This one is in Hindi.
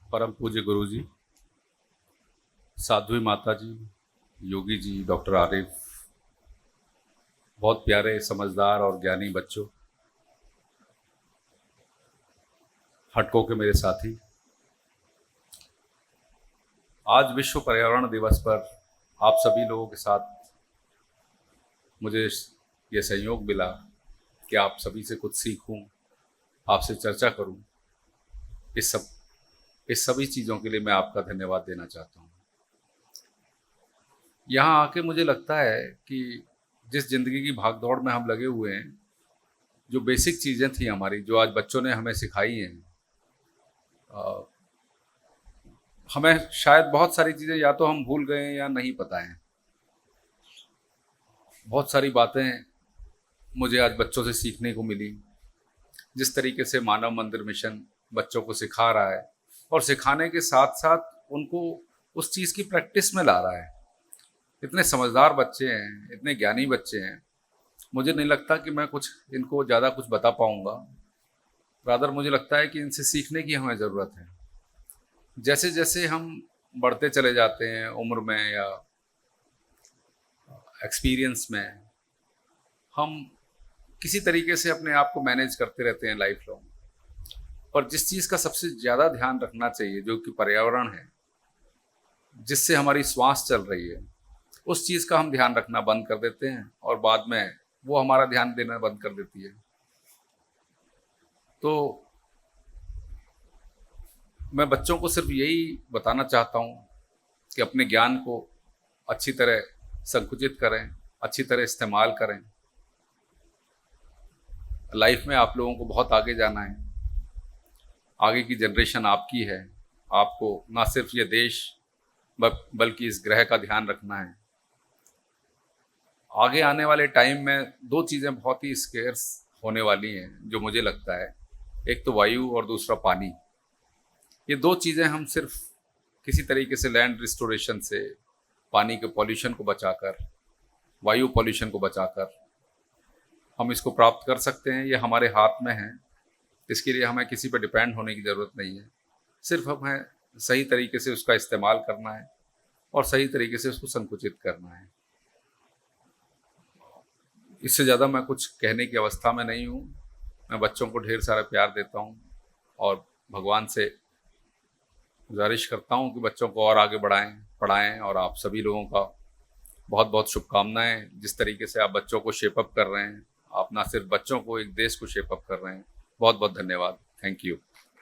परम पूज्य गुरु जी, साध्वी माता जी, योगी जी, डॉक्टर आरिफ, बहुत प्यारे समझदार और ज्ञानी बच्चों, हटकों के मेरे साथी, आज विश्व पर्यावरण दिवस पर आप सभी लोगों के साथ मुझे ये संयोग मिला कि आप सभी से कुछ सीखूं, आपसे चर्चा करूं। इस सभी चीज़ों के लिए मैं आपका धन्यवाद देना चाहता हूं। यहाँ आके मुझे लगता है कि जिस ज़िंदगी की भागदौड़ में हम लगे हुए हैं, जो बेसिक चीज़ें थी हमारी, जो आज बच्चों ने हमें सिखाई हैं, अ, हमें शायद बहुत सारी चीज़ें या तो हम भूल गए हैं या नहीं पता है। बहुत सारी बातें मुझे आज बच्चों से सीखने को मिली। जिस तरीके से मानव मंदिर मिशन बच्चों को सिखा रहा है और सिखाने के साथ साथ उनको उस चीज़ की प्रैक्टिस में ला रहा है। इतने समझदार बच्चे हैं, इतने ज्ञानी बच्चे हैं, मुझे नहीं लगता कि मैं कुछ इनको ज़्यादा कुछ बता पाऊँगा। रादर मुझे लगता है कि इनसे सीखने की हमें ज़रूरत है। जैसे जैसे हम बढ़ते चले जाते हैं उम्र में या एक्सपीरियंस में, हम किसी तरीके से अपने आप को मैनेज करते रहते हैं लाइफ लॉन्ग। पर जिस चीज़ का सबसे ज़्यादा ध्यान रखना चाहिए, जो कि पर्यावरण है, जिससे हमारी श्वास चल रही है, उस चीज़ का हम ध्यान रखना बंद कर देते हैं और बाद में वो हमारा ध्यान देना बंद कर देती है। तो मैं बच्चों को सिर्फ यही बताना चाहता हूँ कि अपने ज्ञान को अच्छी तरह संकुचित करें, अच्छी तरह इस्तेमाल करें। लाइफ में आप लोगों को बहुत आगे जाना है, आगे की जनरेशन आपकी है। आपको ना सिर्फ ये देश बल्कि इस ग्रह का ध्यान रखना है। आगे आने वाले टाइम में दो चीज़ें बहुत ही स्केर्स होने वाली हैं, जो मुझे लगता है, एक तो वायु और दूसरा पानी। ये दो चीज़ें हम सिर्फ किसी तरीके से लैंड रिस्टोरेशन से, पानी के पॉल्यूशन को बचाकर, वायु पॉल्यूशन को बचाकर हम इसको प्राप्त कर सकते हैं। ये हमारे हाथ में है। इसके लिए हमें किसी पर डिपेंड होने की ज़रूरत नहीं है। सिर्फ हमें सही तरीके से उसका इस्तेमाल करना है और सही तरीके से उसको संकुचित करना है। इससे ज़्यादा मैं कुछ कहने की अवस्था में नहीं हूँ। मैं बच्चों को ढेर सारा प्यार देता हूँ और भगवान से गुजारिश करता हूँ कि बच्चों को और आगे बढ़ाएं, पढ़ाएं। और आप सभी लोगों का बहुत बहुत शुभकामनाएं। जिस तरीके से आप बच्चों को शेप अप कर रहे हैं, आप ना सिर्फ बच्चों को, एक देश को शेप अप कर रहे हैं। बहुत बहुत धन्यवाद। Thank you.